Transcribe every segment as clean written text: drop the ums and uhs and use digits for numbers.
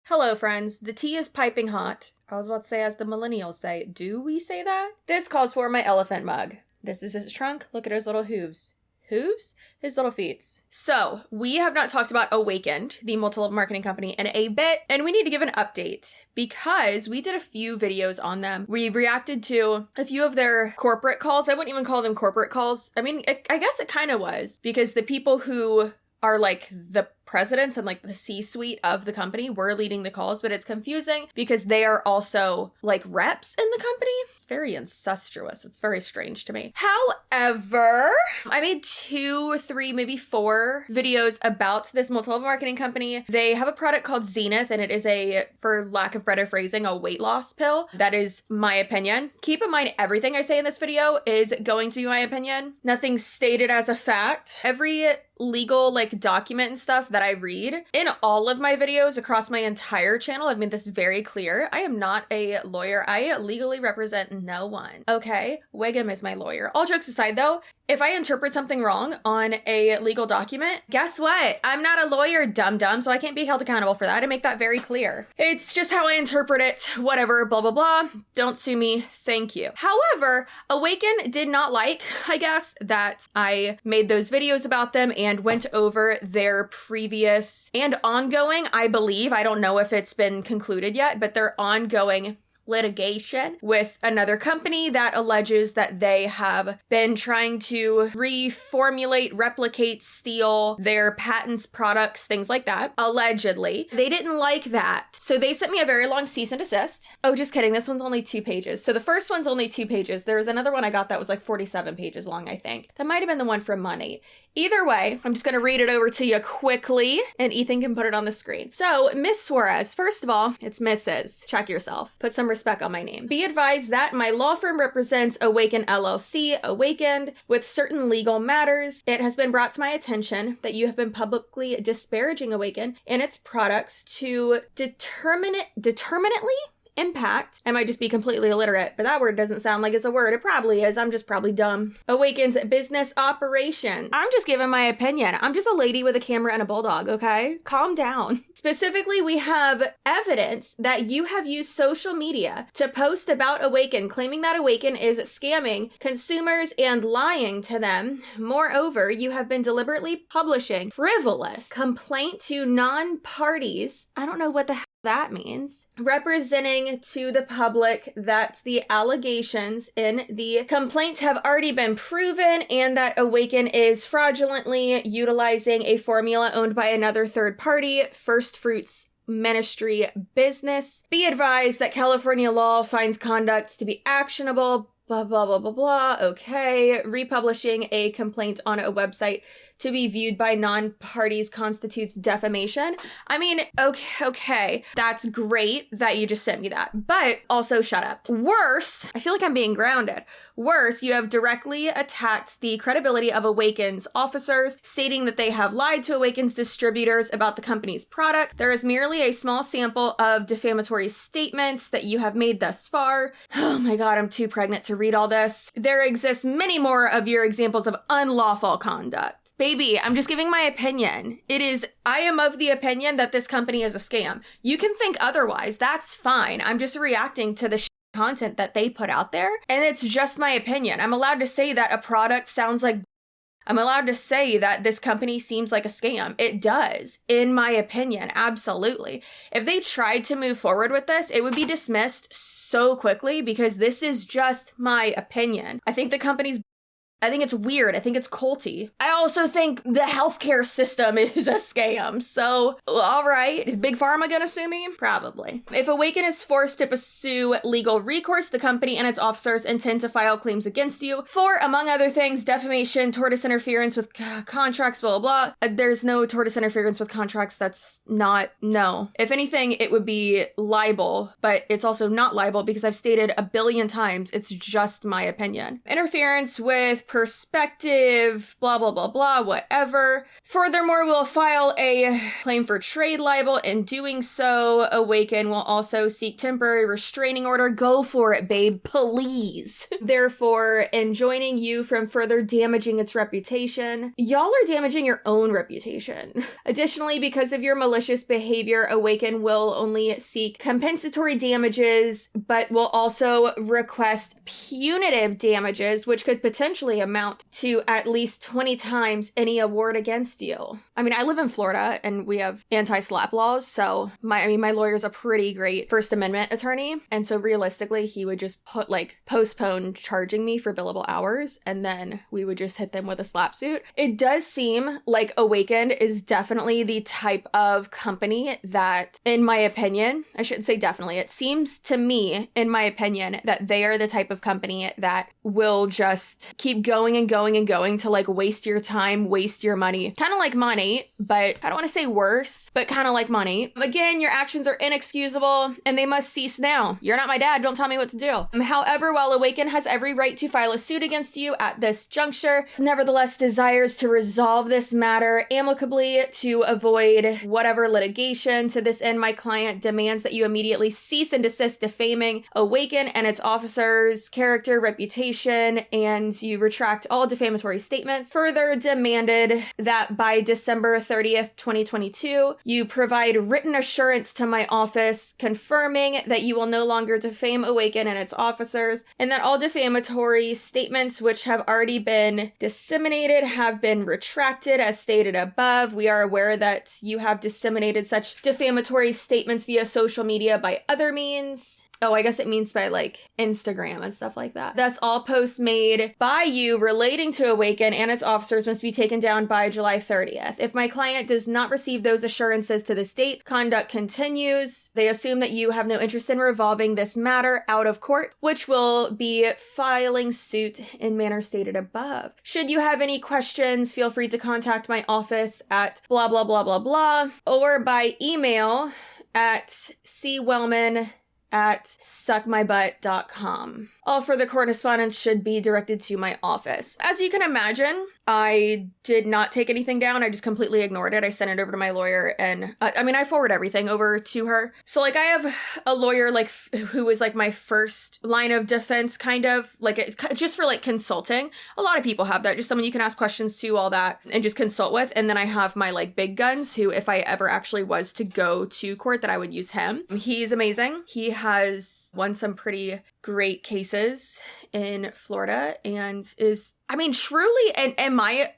Hello, friends. The tea is piping hot. I was about to say, as the millennials say. Do we say that? This calls for my elephant mug. This is his trunk. Look at his little hooves. Hooves? His little feet. So, we have not talked about Awakend, the multi-level marketing company, in a bit, and we need to give an update because we did a few videos on them. We reacted to a few of their corporate calls. I wouldn't even call them corporate calls. I mean, I guess it kind of was, because the people who are like the presidents and like the C-suite of the company were leading the calls, but it's confusing because they are also like reps in the company. It's very incestuous. It's very strange to me. However, I made 2 or 3, maybe 4 videos about this multi-level marketing company. They have a product called Zenith, and it is a, for lack of better phrasing, a weight loss pill. That is my opinion. Keep in mind, everything I say in this video is going to be my opinion. Nothing stated as a fact. Every legal like document and stuff that I read in all of my videos across my entire channel, I've made this very clear. I am not a lawyer. I legally represent no one. Okay? Wiggum is my lawyer. All jokes aside though, if I interpret something wrong on a legal document, guess what? I'm not a lawyer, dum-dum, so I can't be held accountable for that. I make that very clear. It's just how I interpret it, whatever, blah, blah, blah. Don't sue me, thank you. However, Awakend did not like, I guess, that I made those videos about them and went over their previous and ongoing, I believe, I don't know if it's been concluded yet, but their ongoing litigation with another company that alleges that they have been trying to reformulate, replicate, steal their patents, products, things like that. Allegedly. They didn't like that. So they sent me a very long cease and desist. Oh, just kidding. This one's only 2 pages. So the first one's only 2 pages. There was another one I got that was like 47 pages long, I think. That might have been the one from Money. Either way, I'm just going to read it over to you quickly and Ethan can put it on the screen. So, Miss Suarez, first of all, it's Mrs. Check yourself. Put some respect on my name. Be advised that my law firm represents Awakend LLC, Awakend, with certain legal matters. It has been brought to my attention that you have been publicly disparaging Awakend and its products to determinately impact. I might just be completely illiterate, but that word doesn't sound like it's a word. It probably is. I'm just probably dumb. Awakend's business operation. I'm just giving my opinion. I'm just a lady with a camera and a bulldog, okay? Calm down. Specifically, we have evidence that you have used social media to post about Awakend, claiming that Awakend is scamming consumers and lying to them. Moreover, you have been deliberately publishing frivolous complaint to non-parties. I don't know what the hell that means. Representing to the public that the allegations in the complaint have already been proven and that Awakend is fraudulently utilizing a formula owned by another third party, First Fruits Ministry business. Be advised that California law finds conduct to be actionable. Blah, blah, blah, blah, blah. Okay. Republishing a complaint on a website to be viewed by non-parties constitutes defamation. I mean, okay. That's great that you just sent me that, but also shut up. Worse, I feel like I'm being grounded. Worse, you have directly attacked the credibility of Awakend's officers, stating that they have lied to Awakend's distributors about the company's product. There is merely a small sample of defamatory statements that you have made thus far. Oh my God, I'm too pregnant to read all this. There exists many more of your examples of unlawful conduct. Baby, I'm just giving my opinion. I am of the opinion that this company is a scam. You can think otherwise, that's fine. I'm just reacting to the content that they put out there, and it's just my opinion. I'm allowed to say that a product sounds like I'm allowed to say that this company seems like a scam. It does, in my opinion, absolutely. If they tried to move forward with this, it would be dismissed so quickly because this is just my opinion. I think it's weird. I think it's culty. I also think the healthcare system is a scam. So, all right. Is Big Pharma gonna sue me? Probably. If Awakend is forced to pursue legal recourse, the company and its officers intend to file claims against you for, among other things, defamation, tortious interference with contracts, blah, blah, blah. There's no tortious interference with contracts. That's not, no. If anything, it would be libel, but it's also not libel because I've stated a billion times, it's just my opinion. Interference with perspective, blah, blah, blah, blah, whatever. Furthermore, we'll file a claim for trade libel. In doing so, Awaken will also seek temporary restraining order. Go for it, babe, please. Therefore, enjoining you from further damaging its reputation. Y'all are damaging your own reputation. Additionally, because of your malicious behavior, Awaken will only seek compensatory damages, but will also request punitive damages, which could potentially amount to at least 20 times any award against you. I mean, I live in Florida and we have anti-slap laws, so my lawyer's a pretty great First Amendment attorney, and so realistically, he would just postpone charging me for billable hours, and then we would just hit them with a slap suit. It does seem like Awakend is definitely the type of company that, in my opinion, I shouldn't say definitely, it seems to me, in my opinion, that they are the type of company that will just keep going and going and going to like waste your time, waste your money. Kind of like Money, but I don't want to say worse, but kind of like Money. Again, your actions are inexcusable and they must cease now. You're not my dad, don't tell me what to do. However, while Awaken has every right to file a suit against you at this juncture, nevertheless desires to resolve this matter amicably to avoid whatever litigation. To this end, my client demands that you immediately cease and desist defaming Awaken and its officers' character, reputation, and you retract all defamatory statements. Further demanded that by December 30th, 2022, you provide written assurance to my office confirming that you will no longer defame Awaken and its officers, and that all defamatory statements which have already been disseminated have been retracted as stated above. We are aware that you have disseminated such defamatory statements via social media by other means. Oh, I guess it means by like Instagram and stuff like that. Thus, all posts made by you relating to Awaken and its officers must be taken down by July 30th. If my client does not receive those assurances to this date, conduct continues. They assume that you have no interest in resolving this matter out of court, which will be filing suit in manner stated above. Should you have any questions, feel free to contact my office at blah, blah, blah, blah, blah, or by email at cwellman@suckmybutt.com. All further correspondence should be directed to my office. As you can imagine, I did not take anything down. I just completely ignored it. I sent it over to my lawyer and I forward everything over to her. So like I have a lawyer like who is like my first line of defense, kind of like just for like consulting. A lot of people have that, just someone you can ask questions to, all that, and just consult with. And then I have my like big guns who, if I ever actually was to go to court, that I would use him. He's amazing. He has won some pretty great cases in Florida and is, I mean, truly, and in my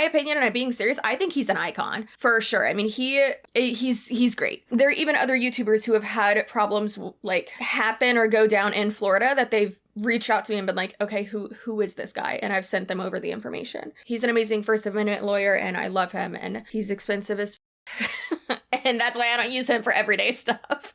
opinion, and I'm being serious, I think he's an icon for sure. I mean, he's great. There are even other YouTubers who have had problems like happen or go down in Florida that they've reached out to me and been like, okay, who is this guy? And I've sent them over the information. He's an amazing First Amendment lawyer and I love him, and he's expensive as and that's why I don't use him for everyday stuff.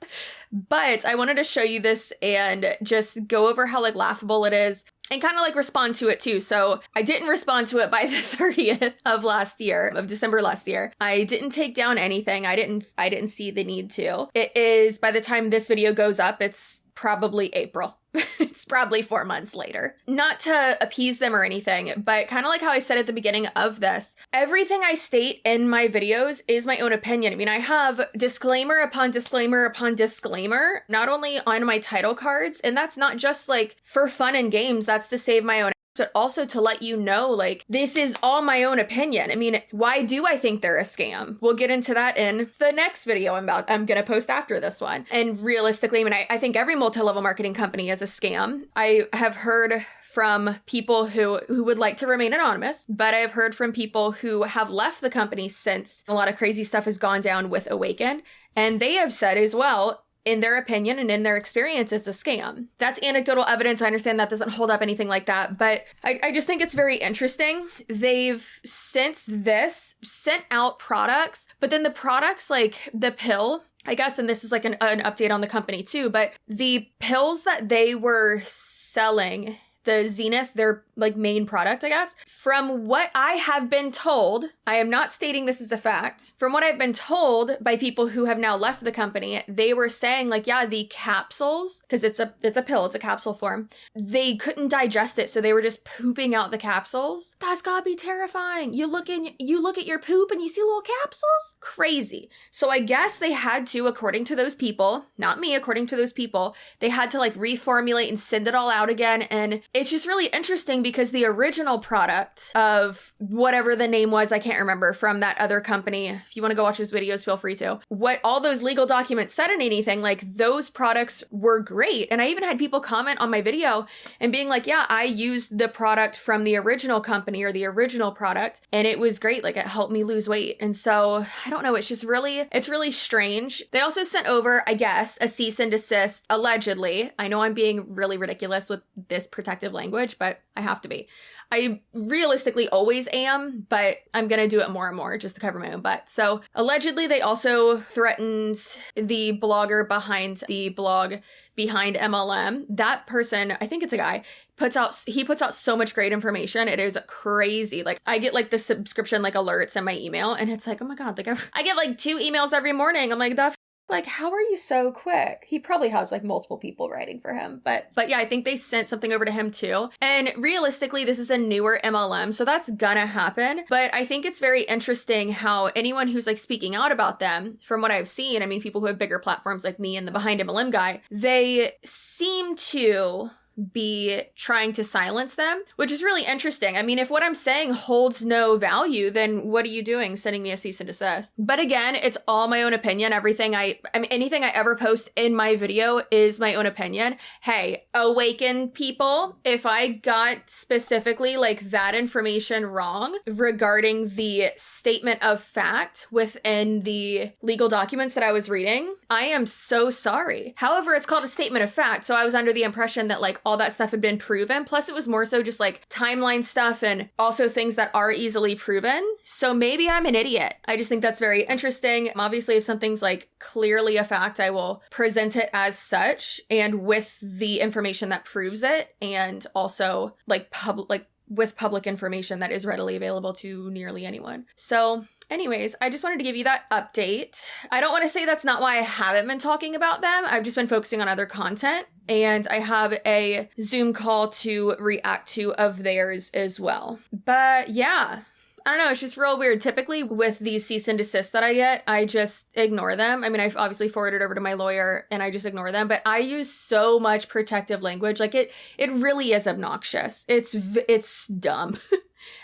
But I wanted to show you this and just go over how like laughable it is and kind of like respond to it too. So I didn't respond to it by the 30th of December last year. I didn't take down anything. I didn't see the need to. It is, by the time this video goes up, it's probably April. It's probably 4 months later. Not to appease them or anything, but kind of like how I said at the beginning of this, everything I state in my videos is my own opinion. I mean, I have disclaimer upon disclaimer upon disclaimer, not only on my title cards, and that's not just like for fun and games, that's to save my own, but also to let you know, like, this is all my own opinion. I mean, why do I think they're a scam? We'll get into that in the next video I'm gonna post after this one. And realistically, I mean, I think every multi-level marketing company is a scam. I have heard from people who would like to remain anonymous, but I've heard from people who have left the company since a lot of crazy stuff has gone down with Awaken, and they have said as well, in their opinion and in their experience, it's a scam. That's anecdotal evidence. I understand that doesn't hold up anything like that, but I just think it's very interesting. They've, since this, sent out products, but then the products, like the pill, I guess, and this is like an update on the company too, but the pills that they were selling, the Zenith, their like main product, I guess. From what I have been told, I am not stating this as a fact. From what I've been told by people who have now left the company, they were saying like, yeah, the capsules, because it's a pill, it's a capsule form, they couldn't digest it, so they were just pooping out the capsules. That's gotta be terrifying. You look at your poop and you see little capsules? Crazy. So I guess they had to, according to those people, not me, according to those people, they had to like reformulate and send it all out again. And it's just really interesting because the original product of whatever the name was, I can't remember, from that other company, if you want to go watch those videos, feel free to. What all those legal documents said and anything, like those products were great. And I even had people comment on my video and being like, yeah, I used the product from the original company or the original product and it was great. Like it helped me lose weight. And so I don't know, it's really strange. They also sent over, I guess, a cease and desist, allegedly. I know I'm being really ridiculous with this protective language, but I have to be. I realistically always am, but I'm gonna do it more and more just to cover my own butt. So allegedly they also threatened the blogger behind the blog Behind MLM. That person, I think it's a guy, he puts out so much great information. It is crazy. Like I get like the subscription like alerts in my email and it's like, oh my God, like I get like 2 emails every morning. I'm like, like, how are you so quick? He probably has like multiple people writing for him. But yeah, I think they sent something over to him too. And realistically, this is a newer MLM, so that's gonna happen. But I think it's very interesting how anyone who's like speaking out about them, from what I've seen, I mean, people who have bigger platforms like me and the Behind MLM guy, they seem to be trying to silence them, which is really interesting. I mean, if what I'm saying holds no value, then what are you doing sending me a cease and desist? But again, it's all my own opinion. Anything I ever post in my video is my own opinion. Hey, awaken people, if I got specifically like that information wrong regarding the statement of fact within the legal documents that I was reading, I am so sorry. However, it's called a statement of fact, so I was under the impression that like all that stuff had been proven. Plus it was more so just like timeline stuff and also things that are easily proven. So maybe I'm an idiot. I just think that's very interesting. Obviously, if something's like clearly a fact, I will present it as such and with the information that proves it, and also with public information that is readily available to nearly anyone. So anyways, I just wanted to give you that update. I don't want to say that's not why I haven't been talking about them. I've just been focusing on other content, and I have a Zoom call to react to of theirs as well. But yeah, I don't know, it's just real weird. Typically with these cease and desist that I get, I just ignore them. I mean, I've obviously forwarded over to my lawyer and I just ignore them, but I use so much protective language. Like it really is obnoxious. It's dumb.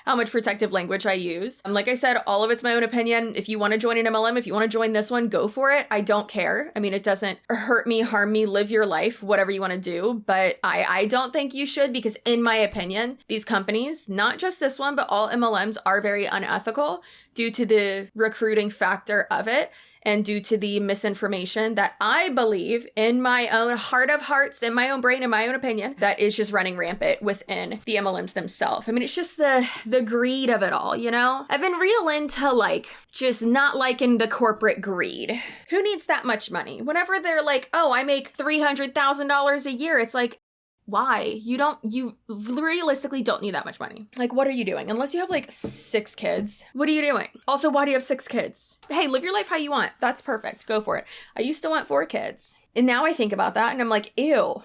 How much protective language I use. Like I said, all of it's my own opinion. If you want to join an MLM, if you want to join this one, go for it. I don't care. I mean, it doesn't hurt me, harm me, live your life, whatever you want to do. But I don't think you should, because in my opinion, these companies, not just this one, but all MLMs are very unethical due to the recruiting factor of it. And due to the misinformation that I believe in my own heart of hearts, in my own brain, in my own opinion, that is just running rampant within the MLMs themselves. I mean, it's just the greed of it all, you know? I've been real into like, just not liking the corporate greed. Who needs that much money? Whenever they're like, oh, I make $300,000 a year, it's like, why? You realistically don't need that much money. Like, what are you doing? Unless you have like 6 kids. What are you doing? Also, why do you have 6 kids? Hey, live your life how you want. That's perfect. Go for it. I used to want 4 kids. And now I think about that and I'm like, ew,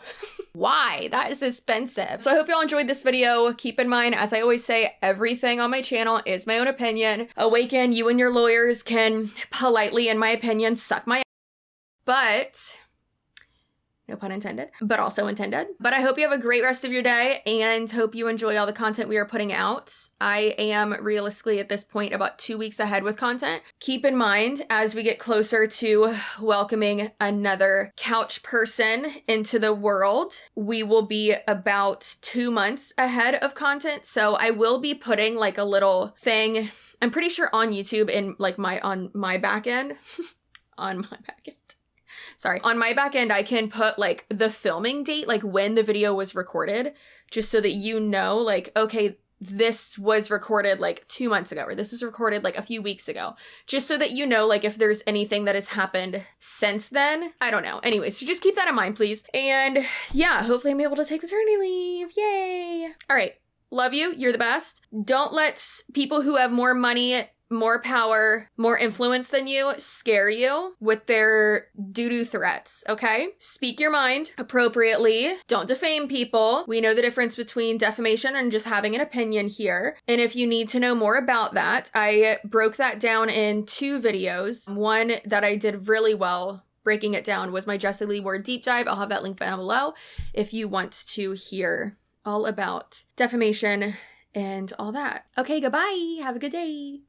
why? That is expensive. So I hope y'all enjoyed this video. Keep in mind, as I always say, everything on my channel is my own opinion. Awaken, you and your lawyers can politely, in my opinion, suck my ass. But no pun intended, but also intended. But I hope you have a great rest of your day and hope you enjoy all the content we are putting out. I am realistically at this point about 2 weeks ahead with content. Keep in mind, as we get closer to welcoming another couch person into the world, we will be about 2 months ahead of content. So I will be putting like a little thing, I'm pretty sure on YouTube in like on my back end, on my back end, I can put like the filming date, like when the video was recorded, just so that you know, like, okay, this was recorded like 2 months ago, or this was recorded like a few weeks ago, just so that you know, like, if there's anything that has happened since then. I don't know. Anyways, so just keep that in mind, please. And yeah, hopefully I'm able to take maternity leave. Yay. All right. love you. You're the best. Don't let people who have more money, more power, more influence than you scare you with their doo-doo threats, okay? Speak your mind appropriately. Don't defame people. We know the difference between defamation and just having an opinion here. And if you need to know more about that, I broke that down in 2 videos. One that I did really well breaking it down was my Jessie Lee word deep dive. I'll have that link down below if you want to hear all about defamation and all that. Okay, goodbye. Have a good day.